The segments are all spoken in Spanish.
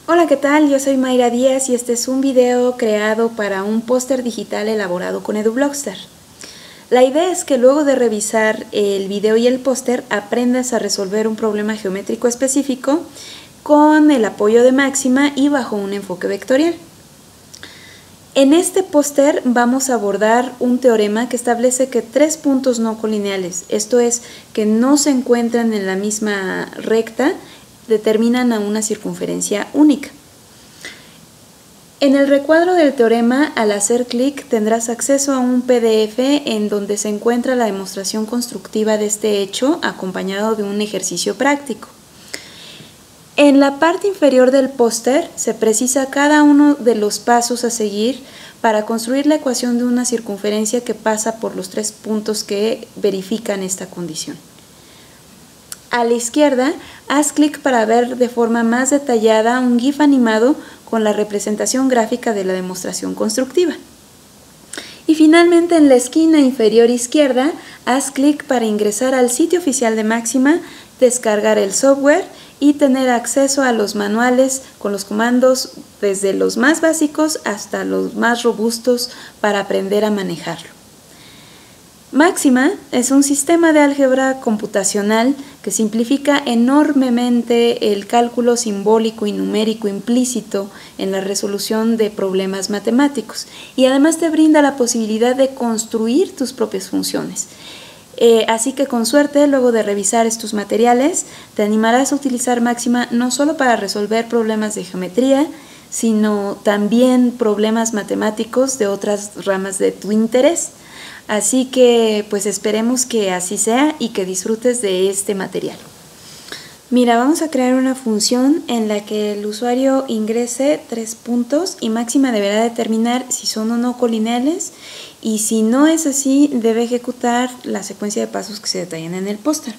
Hola, ¿qué tal? Yo soy Mayra Díaz y este es un video creado para un póster digital elaborado con EduBlockstar. La idea es que luego de revisar el video y el póster aprendas a resolver un problema geométrico específico con el apoyo de Máxima y bajo un enfoque vectorial. En este póster vamos a abordar un teorema que establece que tres puntos no colineales, esto es, que no se encuentran en la misma recta, determinan a una circunferencia única. En el recuadro del teorema, al hacer clic, tendrás acceso a un PDF en donde se encuentra la demostración constructiva de este hecho, acompañado de un ejercicio práctico. En la parte inferior del póster se precisa cada uno de los pasos a seguir para construir la ecuación de una circunferencia que pasa por los tres puntos que verifican esta condición. A la izquierda, haz clic para ver de forma más detallada un GIF animado con la representación gráfica de la demostración constructiva. Y finalmente, en la esquina inferior izquierda, haz clic para ingresar al sitio oficial de Máxima, descargar el software y tener acceso a los manuales con los comandos desde los más básicos hasta los más robustos para aprender a manejarlo. Máxima es un sistema de álgebra computacional que simplifica enormemente el cálculo simbólico y numérico implícito en la resolución de problemas matemáticos y además te brinda la posibilidad de construir tus propias funciones. Así que con suerte, luego de revisar estos materiales, te animarás a utilizar Máxima no solo para resolver problemas de geometría, sino también problemas matemáticos de otras ramas de tu interés. Así que pues esperemos que así sea y que disfrutes de este material. Mira, vamos a crear una función en la que el usuario ingrese 3 puntos y Máxima deberá determinar si son o no colineales y si no es así, debe ejecutar la secuencia de pasos que se detallan en el póster.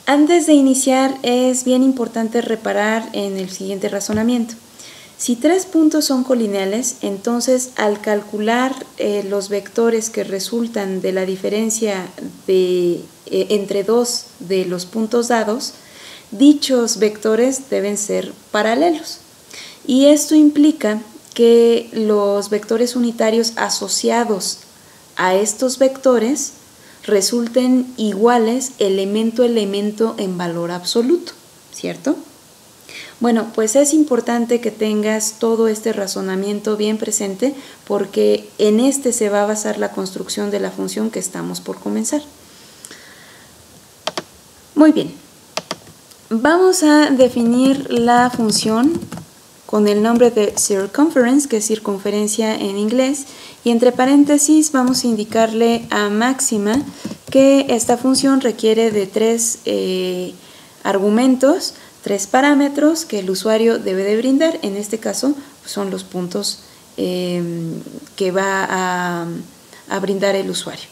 Antes de iniciar, es bien importante reparar en el siguiente razonamiento. Si 3 puntos son colineales, entonces al calcular los vectores que resultan de la diferencia entre dos de los puntos dados, dichos vectores deben ser paralelos. Y esto implica que los vectores unitarios asociados a estos vectores resulten iguales elemento a elemento en valor absoluto, ¿cierto? Bueno, pues es importante que tengas todo este razonamiento bien presente porque en este se va a basar la construcción de la función que estamos por comenzar. Muy bien, vamos a definir la función con el nombre de circumference, que es circunferencia en inglés, y entre paréntesis vamos a indicarle a Máxima que esta función requiere de 3 argumentos, 3 parámetros que el usuario debe de brindar. En este caso son los puntos que va a brindar el usuario.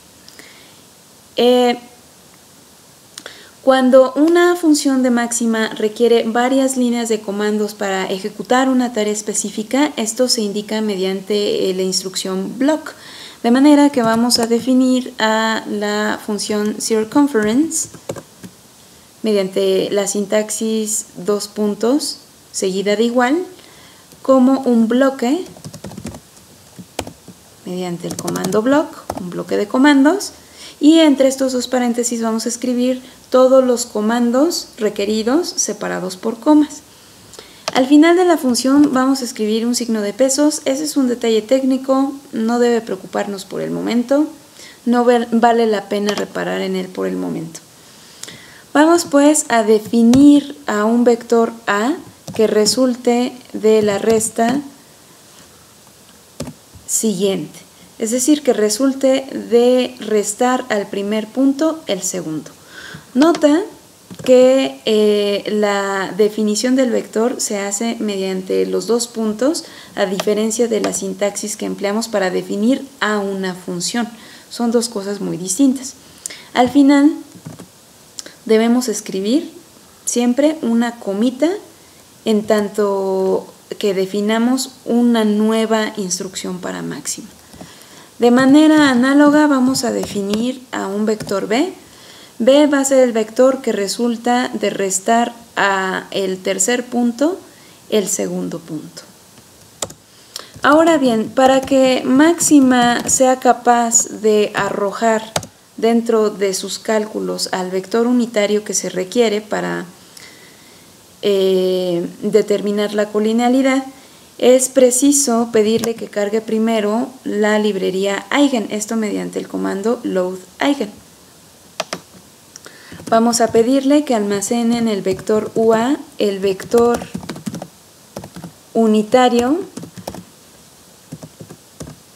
Cuando una función de Máxima requiere varias líneas de comandos para ejecutar una tarea específica, esto se indica mediante la instrucción block, de manera que vamos a definir a la función circumference mediante la sintaxis 2 puntos seguida de igual como un bloque mediante el comando block, un bloque de comandos, y entre estos 2 paréntesis vamos a escribir todos los comandos requeridos separados por comas. Al final de la función vamos a escribir un signo de pesos. Ese es un detalle técnico, no debe preocuparnos por el momento, no vale la pena reparar en él por el momento. Vamos pues a definir a un vector A que resulte de la resta siguiente, es decir, que resulte de restar al primer punto el segundo. Nota que la definición del vector se hace mediante los 2 puntos, a diferencia de la sintaxis que empleamos para definir a una función. Son 2 cosas muy distintas. Al final debemos escribir siempre una comita en tanto que definamos una nueva instrucción para Máxima. De manera análoga vamos a definir a un vector B. B va a ser el vector que resulta de restar a el tercer punto el segundo punto. Ahora bien, para que Máxima sea capaz de arrojar dentro de sus cálculos al vector unitario que se requiere para determinar la colinealidad, es preciso pedirle que cargue primero la librería eigen, esto mediante el comando load eigen. Vamos a pedirle que almacene en el vector UA el vector unitario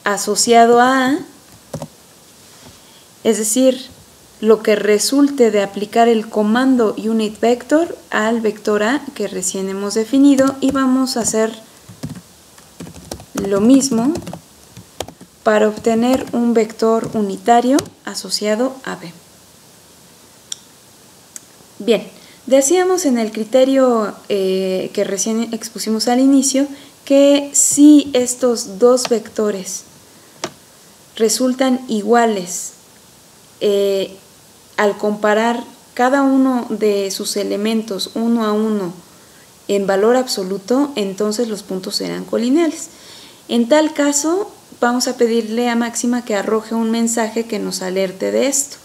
asociado a, es decir, lo que resulte de aplicar el comando unit vector al vector A que recién hemos definido, y vamos a hacer lo mismo para obtener un vector unitario asociado a B. Bien, decíamos en el criterio que recién expusimos al inicio que si estos dos vectores resultan iguales al comparar cada uno de sus elementos uno a uno en valor absoluto, entonces los puntos serán colineales. En tal caso, vamos a pedirle a Máxima que arroje un mensaje que nos alerte de esto.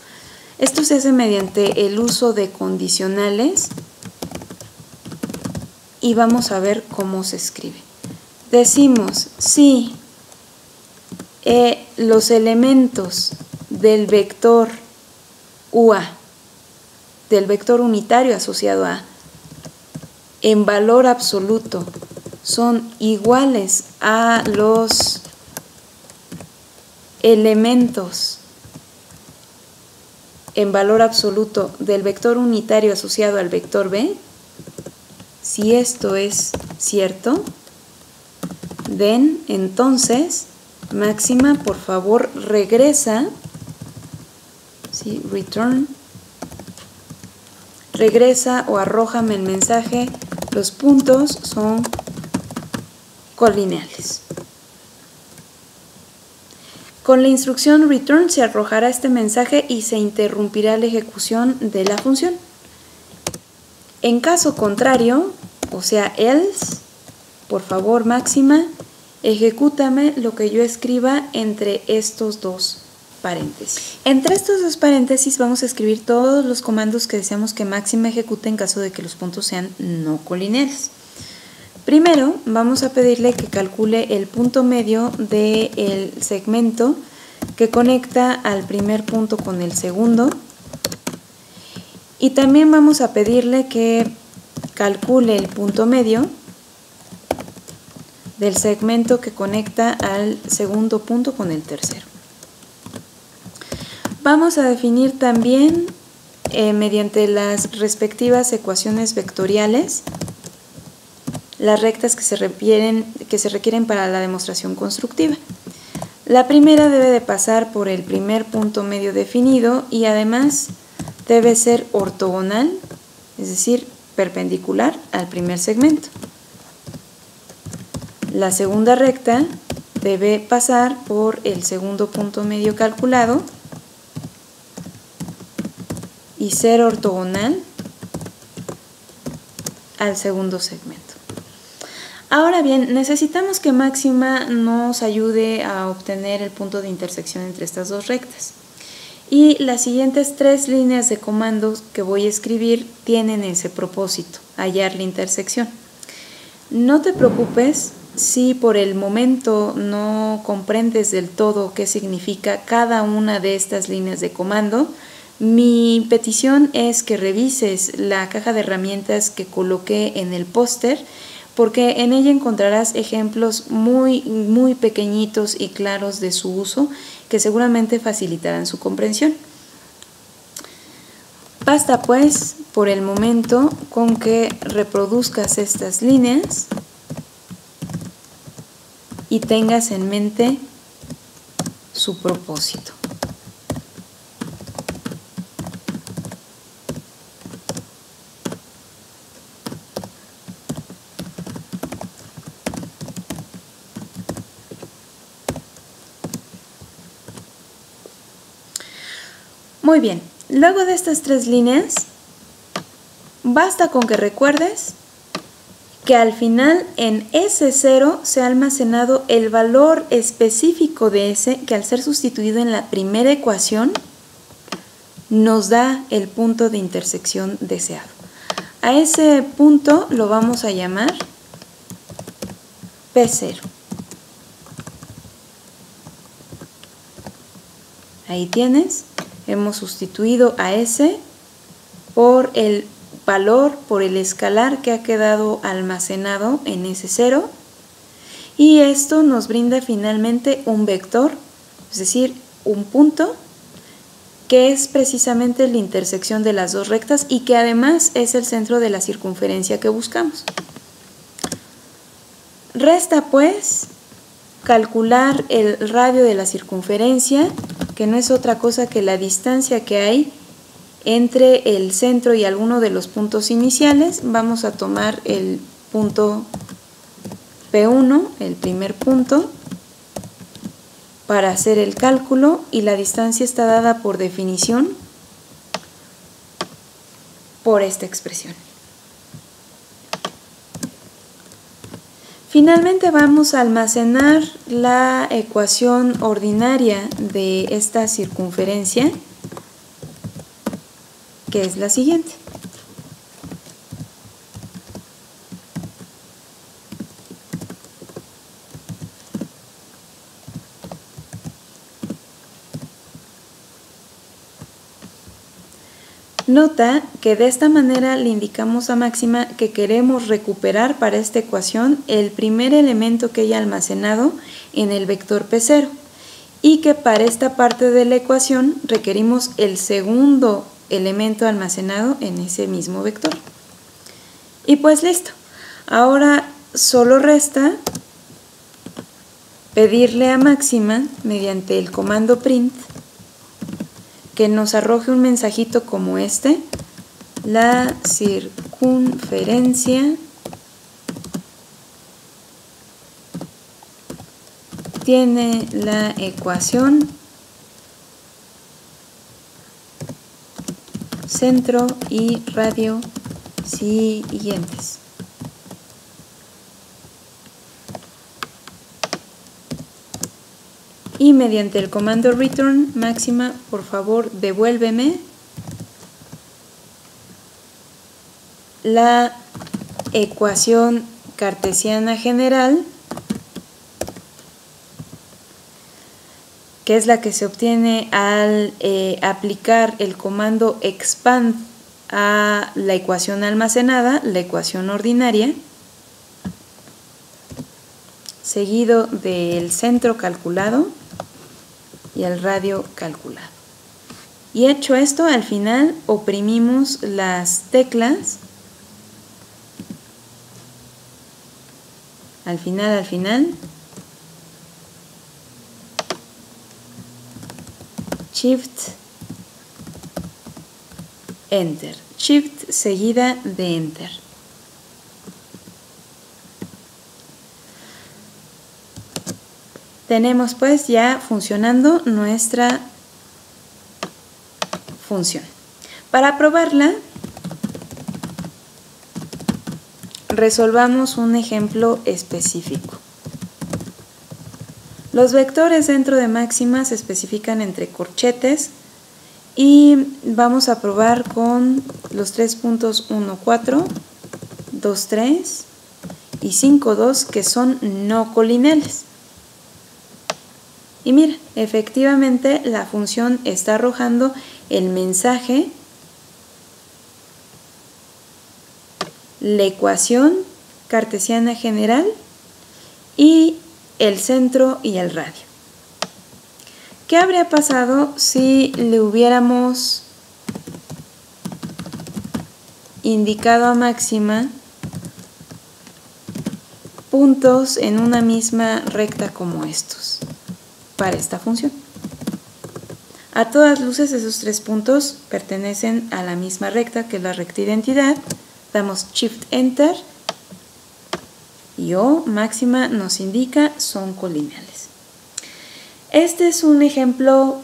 Esto se hace mediante el uso de condicionales y vamos a ver cómo se escribe. Decimos si los elementos del vector UA, del vector unitario asociado a, en valor absoluto son iguales a los elementos en valor absoluto del vector unitario asociado al vector B. Si esto es cierto, entonces Máxima, por favor, regresa, ¿sí? Return, regresa o arrójame el mensaje, los puntos son colineales. Con la instrucción return se arrojará este mensaje y se interrumpirá la ejecución de la función. En caso contrario, o sea else, por favor Máxima, ejecútame lo que yo escriba entre estos dos paréntesis. Entre estos dos paréntesis vamos a escribir todos los comandos que deseamos que Máxima ejecute en caso de que los puntos sean no colineales. Primero vamos a pedirle que calcule el punto medio del segmento que conecta al primer punto con el segundo, y también vamos a pedirle que calcule el punto medio del segmento que conecta al segundo punto con el tercero. Vamos a definir también mediante las respectivas ecuaciones vectoriales las rectas que se requieren para la demostración constructiva. La primera debe de pasar por el primer punto medio definido y además debe ser ortogonal, es decir, perpendicular al primer segmento. La segunda recta debe pasar por el segundo punto medio calculado y ser ortogonal al segundo segmento. Ahora bien, necesitamos que Máxima nos ayude a obtener el punto de intersección entre estas dos rectas. Y las siguientes tres líneas de comandos que voy a escribir tienen ese propósito, hallar la intersección. No te preocupes si por el momento no comprendes del todo qué significa cada una de estas líneas de comando. Mi petición es que revises la caja de herramientas que coloqué en el póster, porque en ella encontrarás ejemplos muy pequeñitos y claros de su uso que seguramente facilitarán su comprensión. Basta pues por el momento con que reproduzcas estas líneas y tengas en mente su propósito. Muy bien, luego de estas tres líneas, basta con que recuerdes que al final en S0 se ha almacenado el valor específico de S, que al ser sustituido en la primera ecuación nos da el punto de intersección deseado. A ese punto lo vamos a llamar P0. Ahí tienes, hemos sustituido a S por el valor, por el escalar que ha quedado almacenado en S0, y esto nos brinda finalmente un vector, es decir, un punto que es precisamente la intersección de las dos rectas y que además es el centro de la circunferencia que buscamos. Resta pues calcular el radio de la circunferencia, que no es otra cosa que la distancia que hay entre el centro y alguno de los puntos iniciales. Vamos a tomar el punto P1, el primer punto, para hacer el cálculo, y la distancia está dada por definición por esta expresión. Finalmente vamos a almacenar la ecuación ordinaria de esta circunferencia, que es la siguiente. Nota que de esta manera le indicamos a Máxima que queremos recuperar para esta ecuación el primer elemento que haya almacenado en el vector P0 y que para esta parte de la ecuación requerimos el segundo elemento almacenado en ese mismo vector. Y pues listo. Ahora solo resta pedirle a Máxima mediante el comando print que nos arroje un mensajito como este: la circunferencia tiene la ecuación centro y radio siguientes. Y mediante el comando return, Máxima, por favor, devuélveme la ecuación cartesiana general, que es la que se obtiene al aplicar el comando expand a la ecuación almacenada, la ecuación ordinaria, seguido del centro calculado y el radio calculado. Y hecho esto, al final oprimimos las teclas, al final, Shift, Enter, Shift seguida de Enter. Tenemos pues ya funcionando nuestra función. Para probarla, resolvamos un ejemplo específico. Los vectores dentro de Máxima se especifican entre corchetes y vamos a probar con los 3 puntos 1, 4, 2, 3 y 5, 2, que son no colineales. Y mira, efectivamente la función está arrojando el mensaje, la ecuación cartesiana general y el centro y el radio. ¿Qué habría pasado si le hubiéramos indicado a Máxima puntos en una misma recta como estos para esta función? A todas luces esos 3 puntos pertenecen a la misma recta, que es la recta identidad. Damos Shift Enter y Máxima nos indica son colineales. Este es un ejemplo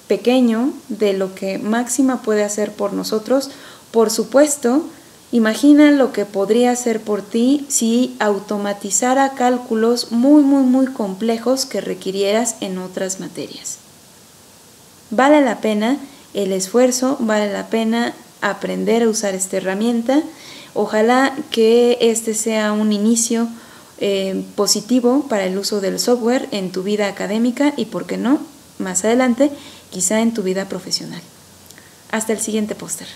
pequeño de lo que Máxima puede hacer por nosotros. Por supuesto, Imagina lo que podría hacer por ti si automatizara cálculos muy complejos que requirieras en otras materias. Vale la pena el esfuerzo, vale la pena aprender a usar esta herramienta. Ojalá que este sea un inicio positivo para el uso del software en tu vida académica y, por qué no, más adelante, quizá en tu vida profesional. Hasta el siguiente póster.